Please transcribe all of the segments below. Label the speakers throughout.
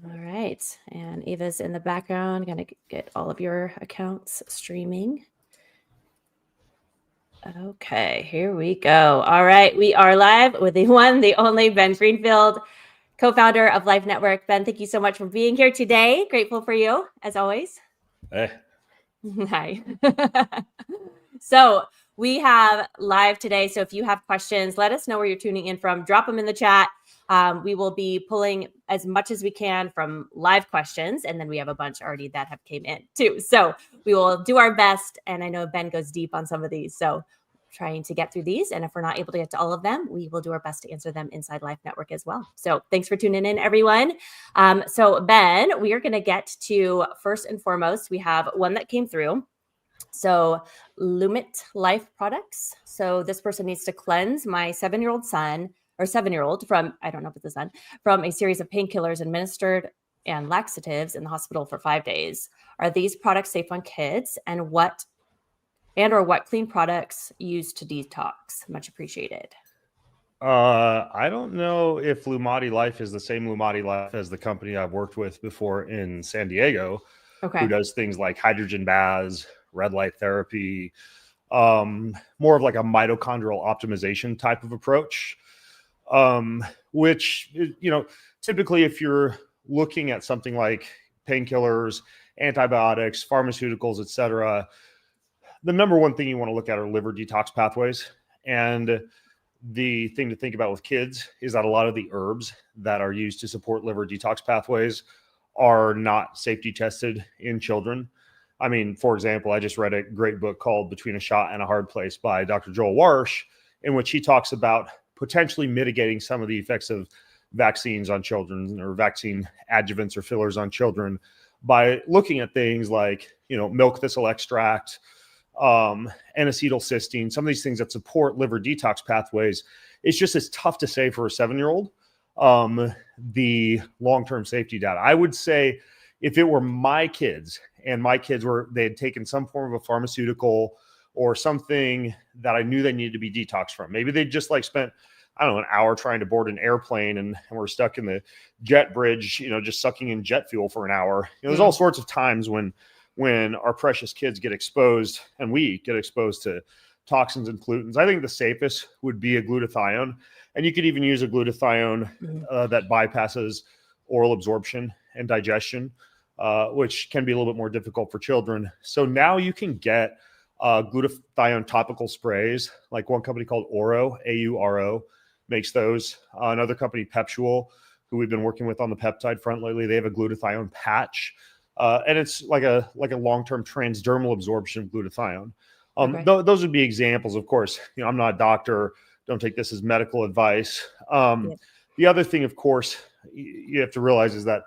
Speaker 1: All right. And Eva's in the background, going to get all of your accounts streaming. Okay, here we go. All right. We are live with the one, the only Ben Greenfield, co-founder of Life Network. Ben, thank you so much for being here today. Grateful for you, as always.
Speaker 2: Hey.
Speaker 1: Hi. So we have live today. So if you have questions, let us know where you're tuning in from. Drop them in the chat. We will be pulling as much as we can from live questions. And then we have a bunch already that have came in too. So we will do our best. And I know Ben goes deep on some of these. So trying to get through these. And if we're not able to get to all of them, we will do our best to answer them inside Life Network as well. So thanks for tuning in, everyone. So Ben, we are going to get to, first and foremost, we have one that came through. So Lumati Life products. So this person needs to cleanse my 7-year-old son or 7-year-old from, I don't know if it's a son, from a series of painkillers administered and laxatives in the hospital for 5 days. Are these products safe on kids? And what clean products used to detox? Much appreciated.
Speaker 2: I don't know if Lumati Life is the same Lumati Life as the company I've worked with before in San Diego, who does things like hydrogen baths, red light therapy, more of like a mitochondrial optimization type of approach, which, typically if you're looking at something like painkillers, antibiotics, pharmaceuticals, etc., the number one thing you want to look at are liver detox pathways. And the thing to think about with kids is that a lot of the herbs that are used to support liver detox pathways are not safety tested in children. I mean, for example, I just read a great book called Between a Shot and a Hard Place by Dr. Joel Warsh, in which he talks about potentially mitigating some of the effects of vaccines on children or vaccine adjuvants or fillers on children by looking at things like, milk thistle extract, N-acetylcysteine, some of these things that support liver detox pathways. It's just as tough to say for a 7-year-old, the long-term safety data. I would say if it were my kids and my kids they had taken some form of a pharmaceutical or something that I knew they needed to be detoxed from, maybe they just spent, I don't know, an hour trying to board an airplane and we're stuck in the jet bridge, just sucking in jet fuel for an hour. There's all sorts of times when our precious kids get exposed and we get exposed to toxins and pollutants. I think the safest would be a glutathione. And you could even use a glutathione that bypasses oral absorption and digestion, which can be a little bit more difficult for children. So now you can get glutathione topical sprays, like one company called Oro, A-U-R-O, makes those. Another company, Peptual, who we've been working with on the peptide front lately, they have a glutathione patch. And it's like a long-term transdermal absorption of glutathione. Those would be examples. Of course, I'm not a doctor. Don't take this as medical advice. The other thing, of course, you have to realize is that,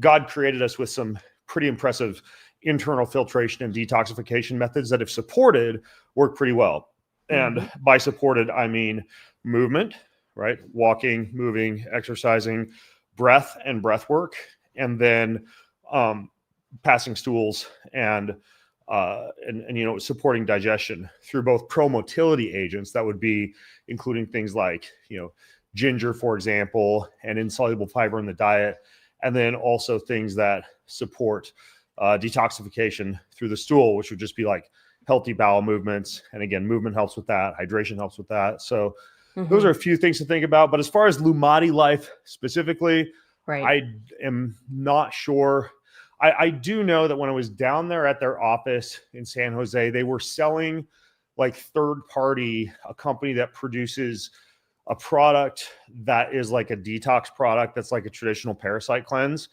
Speaker 2: God created us with some pretty impressive internal filtration and detoxification methods that, if supported, work pretty well. And by supported, I mean movement, right? Walking, moving, exercising, breath and breath work, and then passing stools and supporting digestion through both pro-motility agents that would be including things like, ginger, for example, and insoluble fiber in the diet. And then also things that support detoxification through the stool, which would just be like healthy bowel movements. And again, movement helps with that. Hydration helps with that. So those are a few things to think about. But as far as Lumati Life specifically, I am not sure. I do know that when I was down there at their office in San Jose, they were selling like third party, a company that produces a product that is like a detox product that's like a traditional parasite cleanse.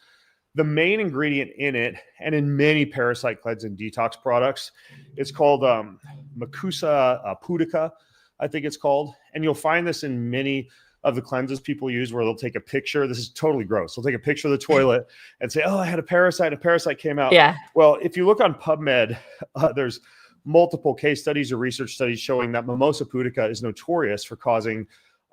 Speaker 2: The main ingredient in it, and in many parasite cleanse and detox products, it's called Macusa pudica, I think it's called. And you'll find this in many of the cleanses people use where they'll take a picture. This is totally gross. They'll take a picture of the toilet and say, oh, I had a parasite came out. Yeah. Well, if you look on PubMed, there's multiple case studies or research studies showing that Mimosa pudica is notorious for causing,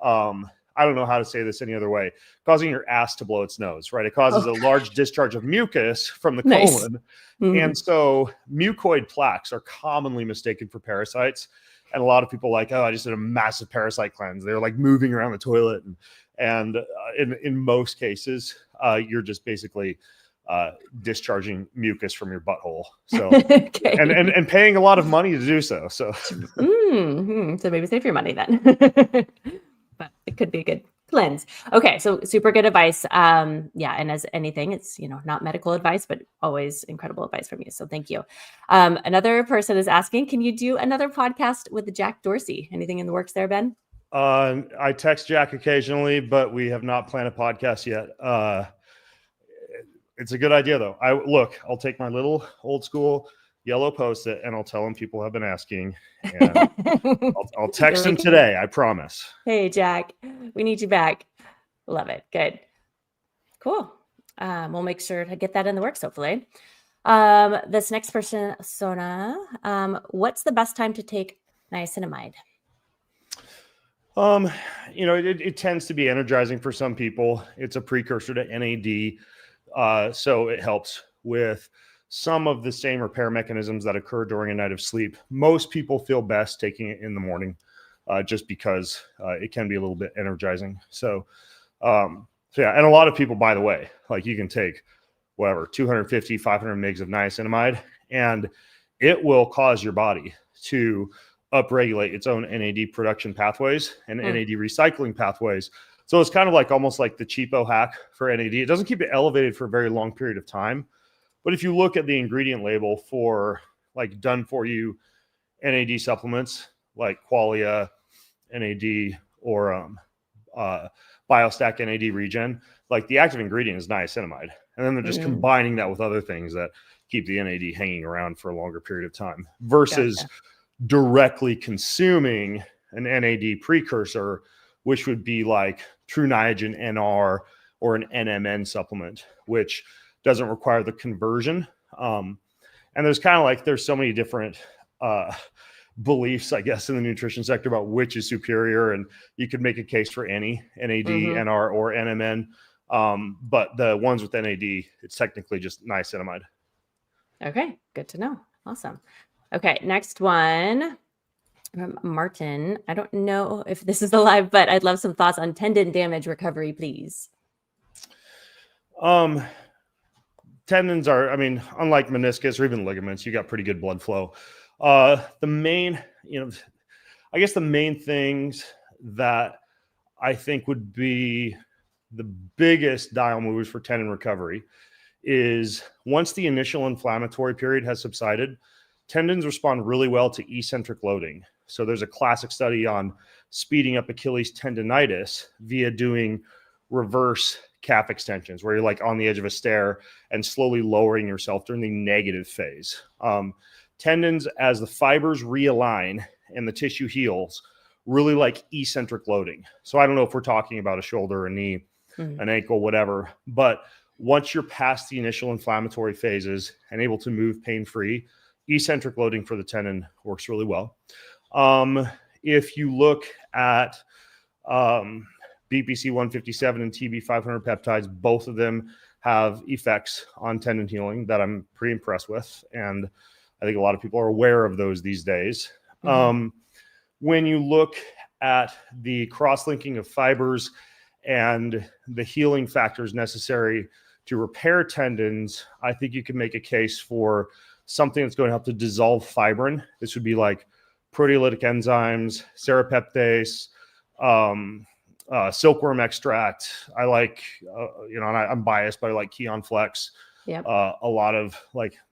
Speaker 2: I don't know how to say this any other way, causing your ass to blow its nose, right? It causes a large discharge of mucus from the colon. And so mucoid plaques are commonly mistaken for parasites. And a lot of people like, oh, I just did a massive parasite cleanse. They're like moving around the toilet. And in most cases, you're just basically discharging mucus from your butthole. So,
Speaker 1: Okay.
Speaker 2: and paying a lot of money to do so. So,
Speaker 1: So maybe save your money then. But it could be a good cleanse. Okay, so super good advice. Yeah, and as anything, it's not medical advice, but always incredible advice from you. So thank you. Another person is asking, can you do another podcast with Jack Dorsey? Anything in the works there, Ben?
Speaker 2: I text Jack occasionally, but we have not planned a podcast yet. It's a good idea though. I'll take my little old school yellow Post-it and I'll tell him people have been asking, and I'll text him today. I promise.
Speaker 1: Hey, Jack, we need you back. Love it. Good. Cool. We'll make sure to get that in the works, hopefully. This next person, Sona, what's the best time to take niacinamide?
Speaker 2: It tends to be energizing for some people. It's a precursor to NAD. So it helps with some of the same repair mechanisms that occur during a night of sleep. Most people feel best taking it in the morning, just because it can be a little bit energizing. So yeah. And a lot of people, by the way, like you can take 250, 500 mgs of niacinamide, and it will cause your body to upregulate its own NAD production pathways and NAD recycling pathways. So it's kind of almost like the cheapo hack for NAD. It doesn't keep it elevated for a very long period of time. But if you look at the ingredient label for done for you NAD supplements like Qualia NAD or BioStack NAD Regen, the active ingredient is niacinamide. And then they're just combining that with other things that keep the NAD hanging around for a longer period of time versus directly consuming an NAD precursor, which would be like True Niagen NR or an NMN supplement, which doesn't require the conversion. And there's there's so many different beliefs, I guess, in the nutrition sector about which is superior. And you could make a case for any NAD, NR, or NMN. But the ones with NAD, it's technically just niacinamide.
Speaker 1: Okay, good to know. Awesome. Okay, next one from Martin. I don't know if this is alive, but I'd love some thoughts on tendon damage recovery, please.
Speaker 2: Tendons are, unlike meniscus or even ligaments, you got pretty good blood flow. The main things that I think would be the biggest dial movers for tendon recovery is once the initial inflammatory period has subsided, tendons respond really well to eccentric loading. So there's a classic study on speeding up Achilles tendonitis via doing reverse calf extensions, where you're on the edge of a stair and slowly lowering yourself during the negative phase. Tendons, as the fibers realign and the tissue heals, really like eccentric loading. So I don't know if we're talking about a shoulder, a knee, an ankle, whatever, but once you're past the initial inflammatory phases and able to move pain-free, eccentric loading for the tendon works really well. If you look at BPC 157 and TB 500 peptides, both of them have effects on tendon healing that I'm pretty impressed with. And I think a lot of people are aware of those these days. When you look at the cross-linking of fibers and the healing factors necessary to repair tendons, I think you can make a case for something that's going to help to dissolve fibrin. This would be like proteolytic enzymes, serrapeptase, silkworm extract. I like, and I'm biased, but I like Keon Flex.
Speaker 1: Yep.
Speaker 2: A lot of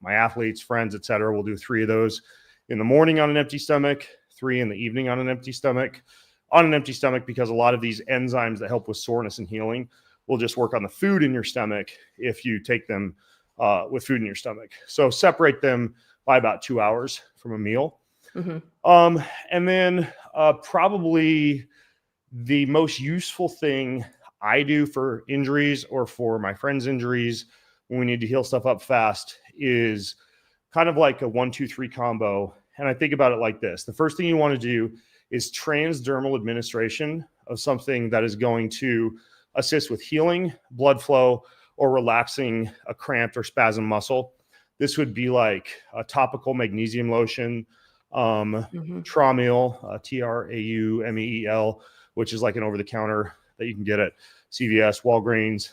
Speaker 2: my athletes, friends, et cetera, will do 3 of those in the morning on an empty stomach, 3 in the evening on an empty stomach. On an empty stomach, because a lot of these enzymes that help with soreness and healing will just work on the food in your stomach if you take them with food in your stomach. So separate them by about 2 hours from a meal. And then probably the most useful thing I do for injuries or for my friends' injuries when we need to heal stuff up fast is kind of like a 1-2-3 combo. And I think about it like this. The first thing you want to do is transdermal administration of something that is going to assist with healing, blood flow, or relaxing a cramped or spasm muscle. This would be like a topical magnesium lotion, Traumeel, Traumeel, which is like an over-the-counter that you can get at CVS, Walgreens,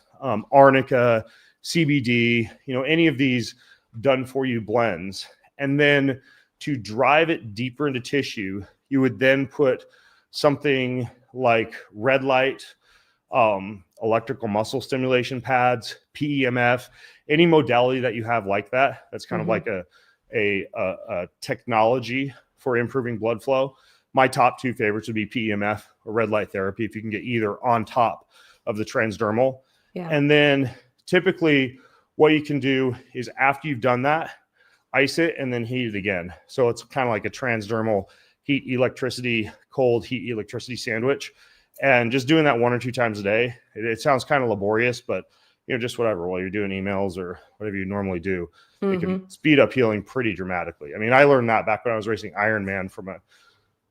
Speaker 2: Arnica, CBD, any of these done for you blends. And then to drive it deeper into tissue, you would then put something like red light, electrical muscle stimulation pads, PEMF, any modality that you have like that. That's kind of like a technology for improving blood flow. My top two favorites would be PEMF or red light therapy, if you can get either on top of the transdermal.
Speaker 1: Yeah.
Speaker 2: And then typically what you can do is after you've done that, ice it and then heat it again. So it's kind of like a transdermal heat, electricity, cold, heat, electricity sandwich. And just doing that 1 or 2 times a day, it sounds kind of laborious, but just whatever, while you're doing emails or whatever you normally do, it can speed up healing pretty dramatically. I mean, I learned that back when I was racing Ironman from a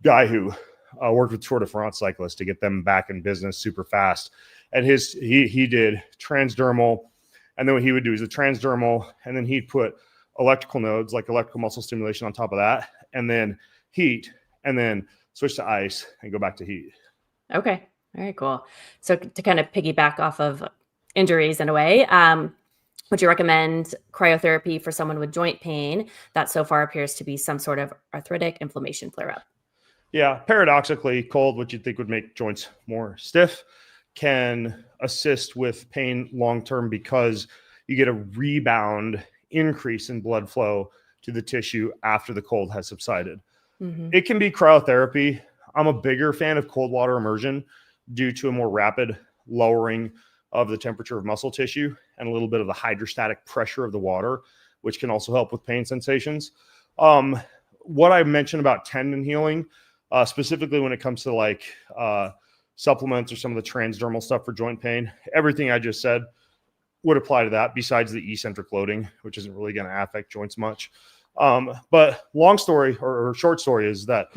Speaker 2: guy who worked with Tour de France cyclists to get them back in business super fast. And he did transdermal, and then what he would do is the transdermal, and then he'd put electrical nodes, like electrical muscle stimulation on top of that, and then heat, and then switch to ice and go back to heat.
Speaker 1: Okay. Very cool. So to kind of piggyback off of injuries in a way, would you recommend cryotherapy for someone with joint pain that so far appears to be some sort of arthritic inflammation flare up?
Speaker 2: Yeah. Paradoxically, cold, what you'd think would make joints more stiff, can assist with pain long-term because you get a rebound increase in blood flow to the tissue after the cold has subsided. It can be cryotherapy. I'm a bigger fan of cold water immersion due to a more rapid lowering of the temperature of muscle tissue and a little bit of the hydrostatic pressure of the water, which can also help with pain sensations. What I mentioned about tendon healing, specifically when it comes to like supplements or some of the transdermal stuff for joint pain, everything I just said would apply to that besides the eccentric loading, which isn't really going to affect joints much. But long story or short story is that,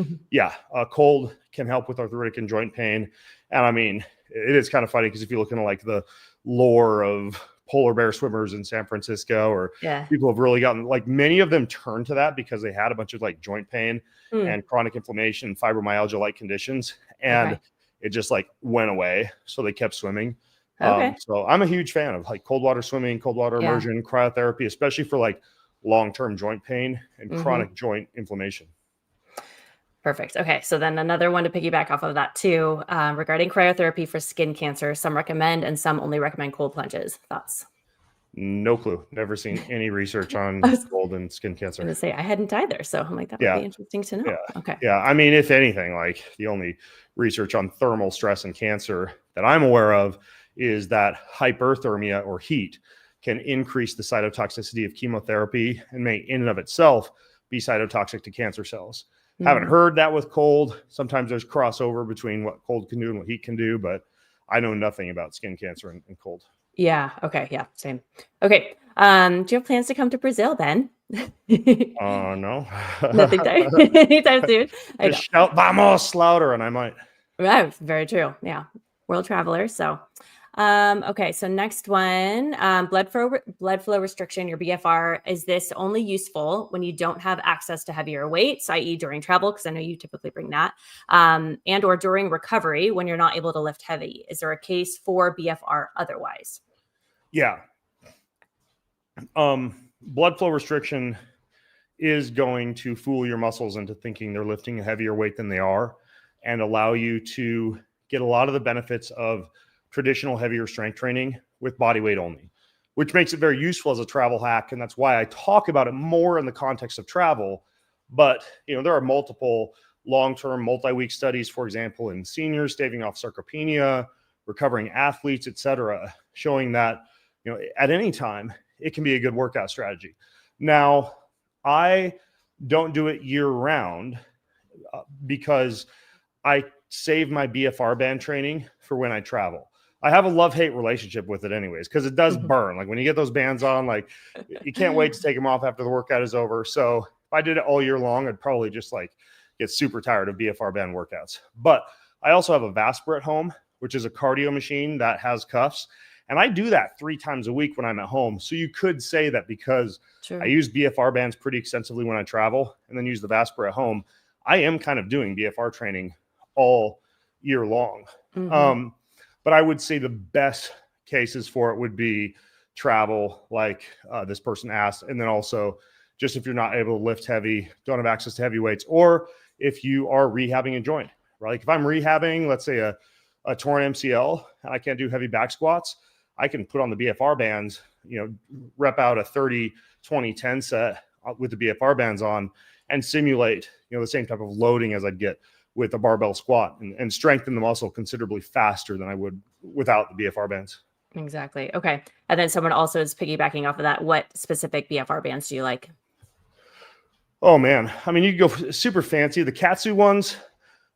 Speaker 2: cold can help with arthritic and joint pain. And I mean, it is kind of funny because if you look into like the lore of polar bear swimmers in San Francisco, or people have really gotten, like, many of them turned to that because they had a bunch of like joint pain and chronic inflammation, fibromyalgia like conditions. And it just like went away. So they kept swimming. So I'm a huge fan of like cold water swimming, cold water immersion, cryotherapy, especially for like long-term joint pain and chronic joint inflammation.
Speaker 1: Perfect. Okay. So then another one to piggyback off of that too, regarding cryotherapy for skin cancer, some recommend and some only recommend cold plunges. Thoughts?
Speaker 2: No clue. Never seen any research on cold and skin cancer.
Speaker 1: I was going to say I hadn't either. So I'm like, that would be interesting to know. Okay.
Speaker 2: Yeah. I mean, if anything, like the only research on thermal stress and cancer that I'm aware of is that hyperthermia or heat can increase the cytotoxicity of chemotherapy and may in and of itself be cytotoxic to cancer cells. Haven't heard that with cold. Sometimes there's crossover between what cold can do and what heat can do, but I know nothing about skin cancer and cold.
Speaker 1: Yeah. Okay. Yeah. Same. Okay. Do you have plans to come to Brazil, Ben?
Speaker 2: No.
Speaker 1: Nothing anytime soon.
Speaker 2: Just shout "Vamos" louder and I might.
Speaker 1: Yeah, very true. Yeah. World traveler. So, okay. So next one, blood flow restriction, your BFR. Is this only useful when you don't have access to heavier weights, i.e. during travel? Because I know you typically bring that, and or during recovery when you're not able to lift heavy. Is there a case for BFR otherwise?
Speaker 2: Yeah. Blood flow restriction is going to fool your muscles into thinking they're lifting a heavier weight than they are, and allow you to get a lot of the benefits of traditional heavier strength training with body weight only, which makes it very useful as a travel hack. And that's why I talk about it more in the context of travel. But, there are multiple long-term multi-week studies, for example, in seniors staving off sarcopenia, recovering athletes, etc., showing that, at any time, it can be a good workout strategy. Now, I don't do it year round because I save my BFR band training for when I travel. I have a love-hate relationship with it anyways, because it does burn. Like when you get those bands on, like you can't wait to take them off after the workout is over. So if I did it all year long, I'd probably just like get super tired of BFR band workouts. But I also have a Vasper at home, which is a cardio machine that has cuffs. And I do that 3 times a week when I'm at home. So you could say that because I use BFR bands pretty extensively when I travel and then use the Vasper at home, I am kind of doing BFR training all year long. But But I would say the best cases for it would be travel, like this person asked, and then also just if you're not able to lift heavy, don't have access to heavy weights, or if you are rehabbing a joint, right? Like if I'm rehabbing, let's say a torn MCL, and I can't do heavy back squats, I can put on the BFR bands, rep out a 30, 20, 10 set with the BFR bands on and simulate, the same type of loading as I'd get with a barbell squat and strengthen the muscle considerably faster than I would without the BFR bands.
Speaker 1: Exactly. Okay. And then someone also is piggybacking off of that. What specific BFR bands do you like?
Speaker 2: Oh man. I mean, you can go super fancy, the Katsu ones.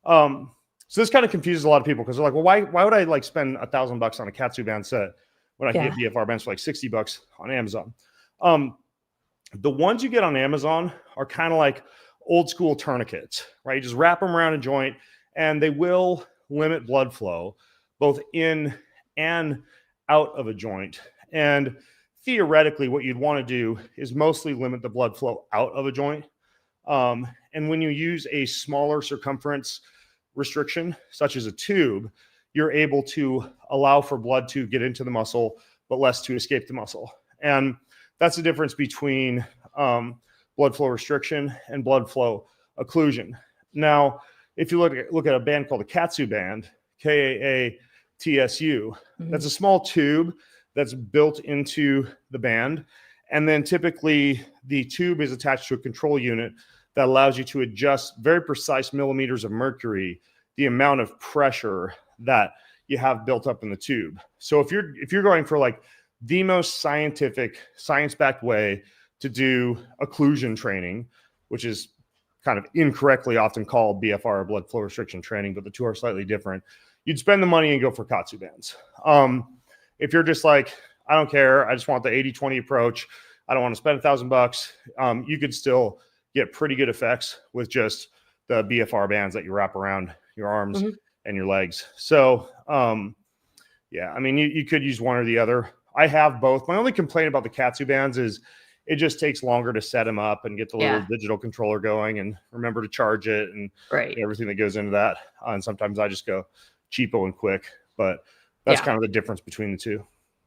Speaker 2: So this kind of confuses a lot of people because they're like, well, why would I like spend $1,000 on a Katsu band set when I can get BFR bands for like $60 on Amazon? The ones you get on Amazon are kind of like old school tourniquets, right? You just wrap them around a joint and they will limit blood flow both in and out of a joint. And theoretically, what you'd want to do is mostly limit the blood flow out of a joint. And when you use a smaller circumference restriction, such as a tube, you're able to allow for blood to get into the muscle, but less to escape the muscle. And that's the difference between blood flow restriction and blood flow occlusion. Now, if you look at a band called the Katsu band, KAATSU, that's a small tube that's built into the band. And then typically the tube is attached to a control unit that allows you to adjust very precise millimeters of mercury, the amount of pressure that you have built up in the tube. So if you're going for like the most scientific, science-backed way to do occlusion training, which is kind of incorrectly often called BFR or blood flow restriction training, but the two are slightly different, you'd spend the money and go for Katsu bands. If you're just like, I don't care, I just want the 80-20 approach, I don't want to spend $1,000, you could still get pretty good effects with just the BFR bands that you wrap around your arms and your legs. So, yeah, I mean, you could use one or the other. I have both. My only complaint about the Katsu bands is it just takes longer to set them up and get the little digital controller going and remember to charge it and everything that goes into that. And sometimes I just go cheapo and quick, but that's kind of the difference between the two.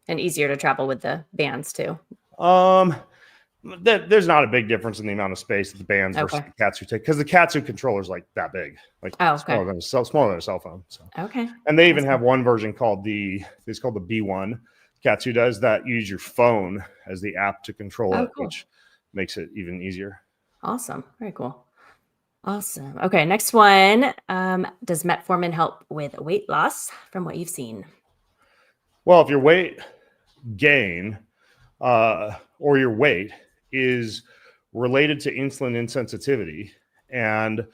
Speaker 1: And easier to travel with the bands too.
Speaker 2: There's not a big difference in the amount of space that the bands versus the Katsu take, because the Katsu controller is like that big, like smaller than a cell phone. So and they even have one version called the B1. Katsu does that. You use your phone as the app to control it, which makes it even easier.
Speaker 1: Awesome. Very cool. Awesome. Okay, next one. Does metformin help with weight loss from what you've seen?
Speaker 2: Well, if your weight gain or your weight is related to insulin insensitivity and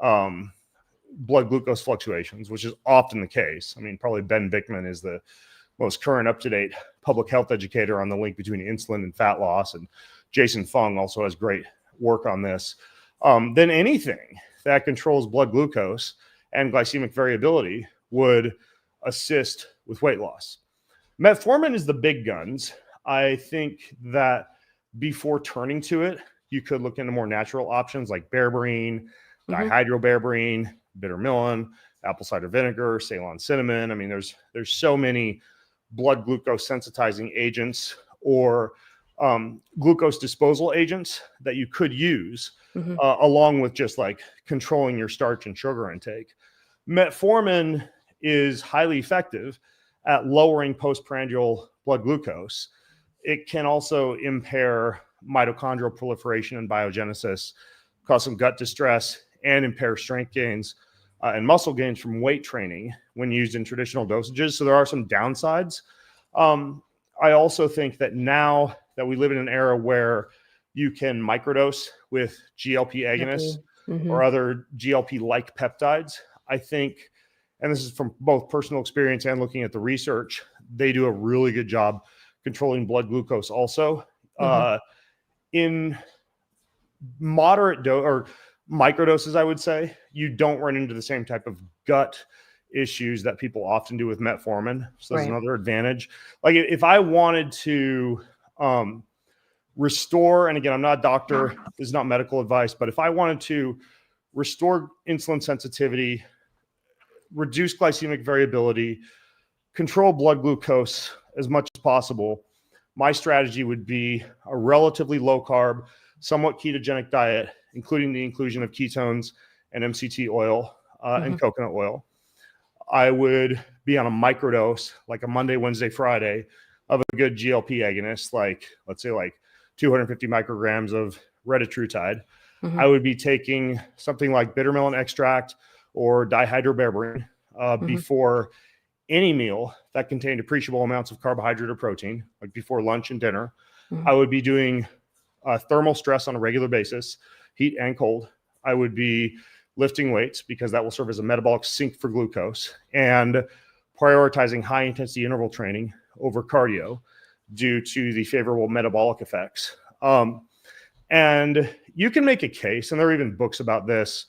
Speaker 2: blood glucose fluctuations, which is often the case. I mean, probably Ben Bickman is the most current up-to-date public health educator on the link between insulin and fat loss. And Jason Fung also has great work on this. Then anything that controls blood glucose and glycemic variability would assist with weight loss. Metformin is the big guns. I think that before turning to it, you could look into more natural options like berberine, dihydroberberine, bitter melon, apple cider vinegar, Ceylon cinnamon. I mean, there's so many blood glucose sensitizing agents or glucose disposal agents that you could use along with just like controlling your starch and sugar intake. Metformin is highly effective at lowering postprandial blood glucose. It can also impair mitochondrial proliferation and biogenesis, cause some gut distress, and impair strength gains and muscle gains from weight training when used in traditional dosages. So there are some downsides. I also think that now that we live in an era where you can microdose with GLP agonists or other GLP-like peptides, I think, and this is from both personal experience and looking at the research, they do a really good job controlling blood glucose also. In moderate or microdoses, I would say, you don't run into the same type of gut issues that people often do with metformin. So there's another advantage. Like if I wanted to restore, and again, I'm not a doctor, this is not medical advice, but if I wanted to restore insulin sensitivity, reduce glycemic variability, control blood glucose as much as possible, my strategy would be a relatively low carb, somewhat ketogenic diet, including the inclusion of ketones and MCT oil and coconut oil. I would be on a microdose, like a Monday, Wednesday, Friday, of a good GLP agonist, like let's say like 250 micrograms of retatrutide. I would be taking something like bitter melon extract or dihydroberberine before any meal that contained appreciable amounts of carbohydrate or protein, like before lunch and dinner. I would be doing thermal stress on a regular basis, heat and cold. I would be lifting weights because that will serve as a metabolic sink for glucose, and prioritizing high intensity interval training over cardio due to the favorable metabolic effects. And you can make a case, and there are even books about this.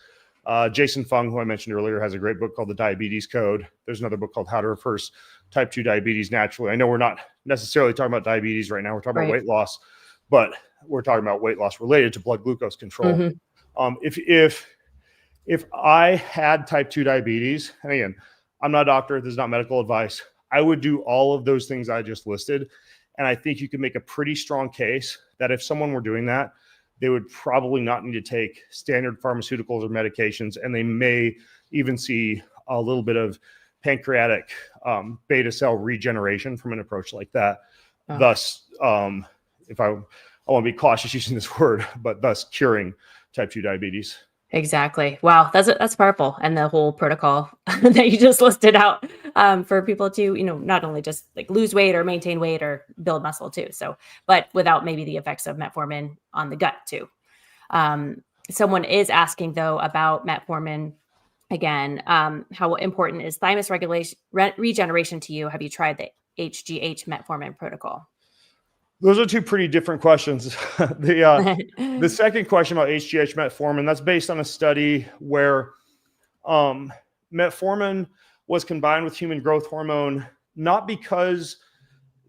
Speaker 2: Jason Fung, who I mentioned earlier, has a great book called The Diabetes Code. There's another book called How to Reverse Type 2 Diabetes Naturally. I know we're not necessarily talking about diabetes right now. We're talking about weight loss, but we're talking about weight loss related to blood glucose control. If I had type 2 diabetes, and again, I'm not a doctor, this is not medical advice, I would do all of those things I just listed. And I think you could make a pretty strong case that if someone were doing that, they would probably not need to take standard pharmaceuticals or medications, and they may even see a little bit of pancreatic beta cell regeneration from an approach like that. Thus, if I want to be cautious using this word, but thus curing type 2 diabetes.
Speaker 1: Exactly. Wow. That's powerful. And the whole protocol that you just listed out for people to, not only just like lose weight or maintain weight or build muscle too. So, but without maybe the effects of metformin on the gut too. Someone is asking though about metformin again. How important is thymus regeneration to you? Have you tried the HGH metformin protocol?
Speaker 2: Those are two pretty different questions. The second question about HGH metformin, that's based on a study where metformin was combined with human growth hormone, not because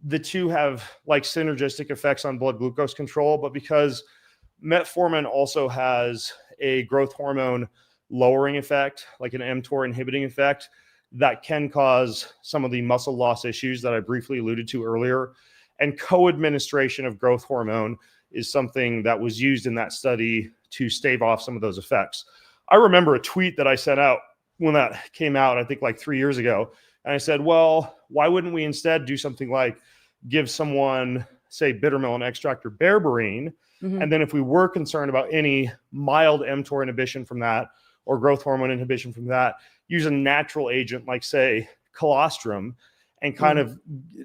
Speaker 2: the two have like synergistic effects on blood glucose control, but because metformin also has a growth hormone lowering effect, like an mTOR inhibiting effect, that can cause some of the muscle loss issues that I briefly alluded to earlier. And co-administration of growth hormone is something that was used in that study to stave off some of those effects. I remember a tweet that I sent out when that came out, I think like 3 years ago. And I said, well, why wouldn't we instead do something like give someone, say, bitter melon extract or berberine? And then if we were concerned about any mild mTOR inhibition from that or growth hormone inhibition from that, use a natural agent like, say, colostrum, and kind of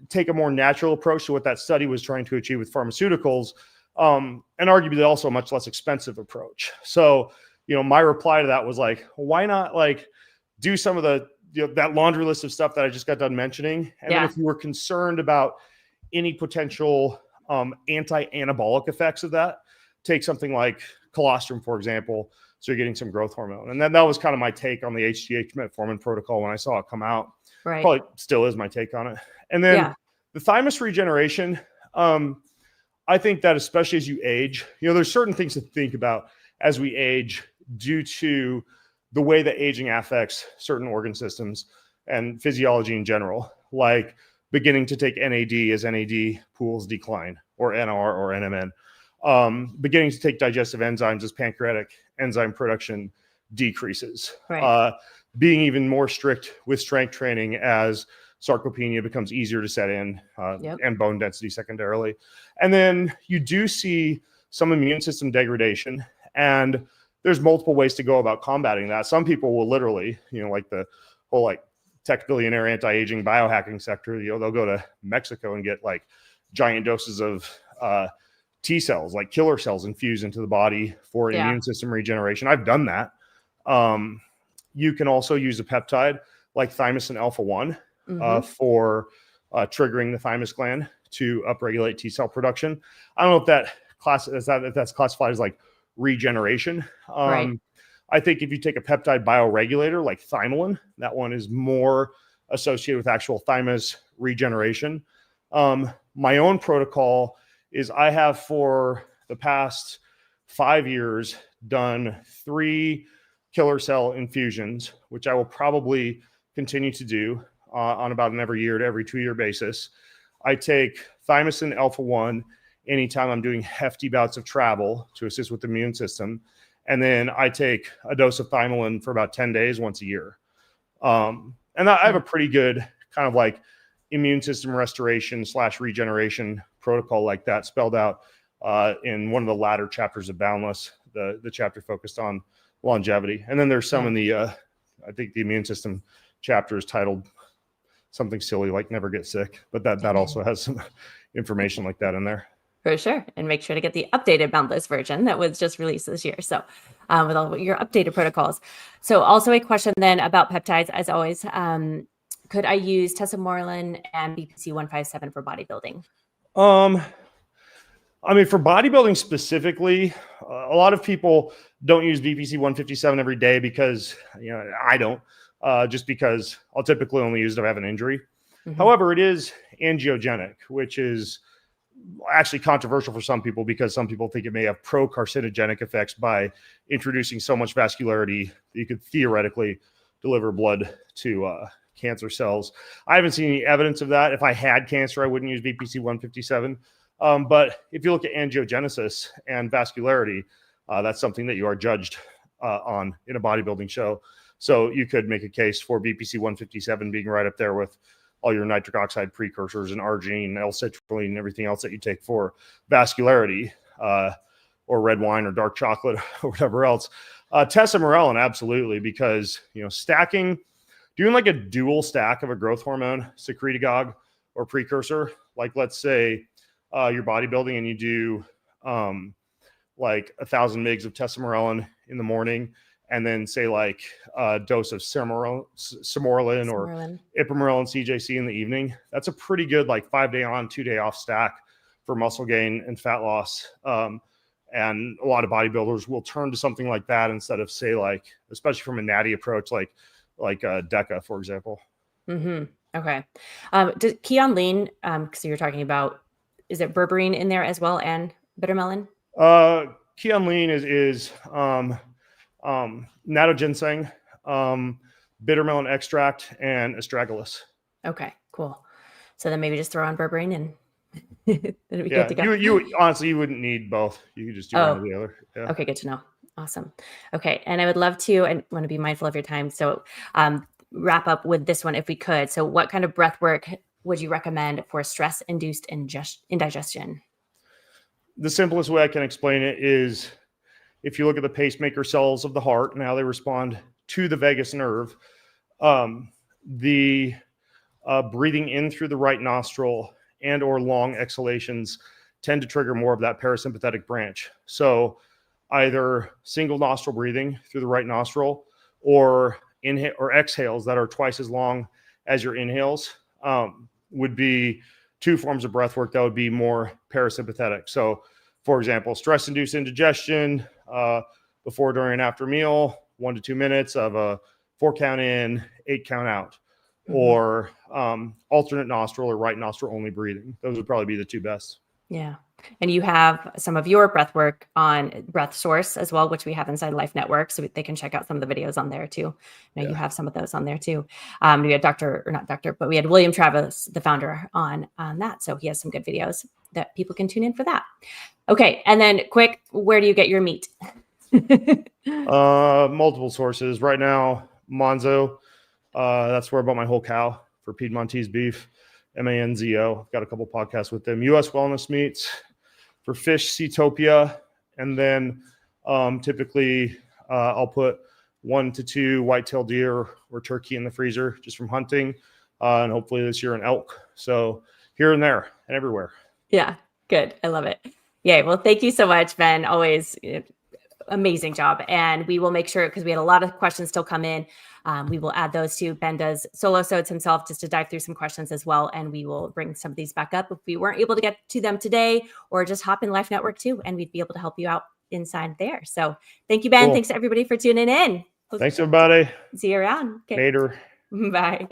Speaker 2: take a more natural approach to what that study was trying to achieve with pharmaceuticals, and arguably also a much less expensive approach. So, my reply to that was like, why not like do some of the, that laundry list of stuff that I just got done mentioning? And then if you were concerned about any potential anti-anabolic effects of that, take something like colostrum, for example, so you're getting some growth hormone. And then that was kind of my take on the HGH metformin protocol when I saw it come out.
Speaker 1: Right.
Speaker 2: Probably still is my take on it. And then the thymus regeneration, I think that especially as you age, there's certain things to think about as we age due to the way that aging affects certain organ systems and physiology in general, like beginning to take NAD as NAD pools decline, or NR or NMN, beginning to take digestive enzymes as pancreatic enzyme production decreases.
Speaker 1: Right.
Speaker 2: Being even more strict with strength training as sarcopenia becomes easier to set in, and bone density secondarily. And then you do see some immune system degradation, and there's multiple ways to go about combating that. Some people will literally, like the whole like tech billionaire anti-aging biohacking sector, they'll go to Mexico and get like giant doses of T cells, like killer cells, infused into the body for immune system regeneration. I've done that. You can also use a peptide like thymosin alpha-1 for triggering the thymus gland to upregulate T cell production. I don't know if that's classified as like regeneration. I think if you take a peptide bioregulator like thymolin, that one is more associated with actual thymus regeneration. My own protocol is I have for the past 5 years done 3 killer cell infusions, which I will probably continue to do on about an every year to every 2 year basis. I take thymosin alpha-1 anytime I'm doing hefty bouts of travel to assist with the immune system. And then I take a dose of thymolin for about 10 days once a year. And I have a pretty good kind of like immune system restoration / regeneration protocol like that spelled out in one of the latter chapters of Boundless, the chapter focused on longevity. And then there's some in the, I think the immune system chapter is titled something silly like Never Get Sick, but that also has some information like that in there.
Speaker 1: For sure. And make sure to get the updated Boundless version that was just released this year. So with all your updated protocols. So also a question then about peptides, as always, could I use tesamorelin and BPC 157 for bodybuilding?
Speaker 2: I mean, for bodybuilding specifically, a lot of people don't use BPC 157 every day because, I don't, just because I'll typically only use it if I have an injury. Mm-hmm. However, it is angiogenic, which is actually controversial for some people because some people think it may have pro-carcinogenic effects by introducing so much vascularity that you could theoretically deliver blood to cancer cells. I haven't seen any evidence of that. If I had cancer, I wouldn't use BPC 157. But if you look at angiogenesis and vascularity, that's something that you are judged on in a bodybuilding show. So you could make a case for BPC 157 being right up there with all your nitric oxide precursors and arginine, L-citrulline, and everything else that you take for vascularity, or red wine or dark chocolate or whatever else. Tesamorelin, absolutely, because doing like a dual stack of a growth hormone, secretagogue or precursor, like let's say you're bodybuilding and you do like 1,000 mgs of tesamorelin in the morning, and then say like a dose of simorelin or ipamorelin CJC in the evening. That's a pretty good like 5 day on, 2 day off stack for muscle gain and fat loss. And a lot of bodybuilders will turn to something like that instead of say like, especially from a natty approach, like DECA, for example.
Speaker 1: Mm-hmm. Okay. Does Keon Lean, because you're talking about, is it berberine in there as well and bittermelon?
Speaker 2: Keon Lean is natto ginseng, bittermelon extract, and astragalus.
Speaker 1: Okay, cool. So then maybe just throw on berberine and then we good to go.
Speaker 2: You honestly, you wouldn't need both. You could just do one or the other. Yeah.
Speaker 1: Okay, good to know. Awesome. Okay, and I would love to, and want to be mindful of your time. So wrap up with this one if we could. So what kind of breath work would you recommend for stress-induced indigestion?
Speaker 2: The simplest way I can explain it is if you look at the pacemaker cells of the heart and how they respond to the vagus nerve, the breathing in through the right nostril and or long exhalations tend to trigger more of that parasympathetic branch. So either single nostril breathing through the right nostril or inhale or exhales that are twice as long as your inhales would be two forms of breath work that would be more parasympathetic. So for example, stress-induced indigestion before, during, and after meal, 1 to 2 minutes of a 4 count in, 8 count out, or alternate nostril or right nostril only breathing. Those would probably be the two best.
Speaker 1: Yeah. And you have some of your breath work on Breath Source as well, which we have inside Life Network. So they can check out some of the videos on there too. You have some of those on there too. We had we had William Travis, the founder, on that. So he has some good videos that people can tune in for that. Okay. And then quick, where do you get your meat?
Speaker 2: Multiple sources. Right now, Monzo. That's where I bought my whole cow for Piedmontese beef. Manzo. I've got a couple podcasts with them. US Wellness Meats. For fish, Seatopia. And then typically I'll put 1 to 2 whitetail deer or turkey in the freezer just from hunting. And hopefully this year an elk. So here and there and everywhere.
Speaker 1: Yeah, good. I love it. Yeah. Well, thank you so much, Ben. Always amazing job. And we will make sure, because we had a lot of questions still come in. We will add those to Ben does solo sodes himself just to dive through some questions as well. And we will bring some of these back up if we weren't able to get to them today, or just hop in Life Network too. And we'd be able to help you out inside there. So thank you, Ben. Cool. Thanks to everybody for tuning in.
Speaker 2: Thanks, everybody.
Speaker 1: See you around.
Speaker 2: Okay. Later.
Speaker 1: Bye.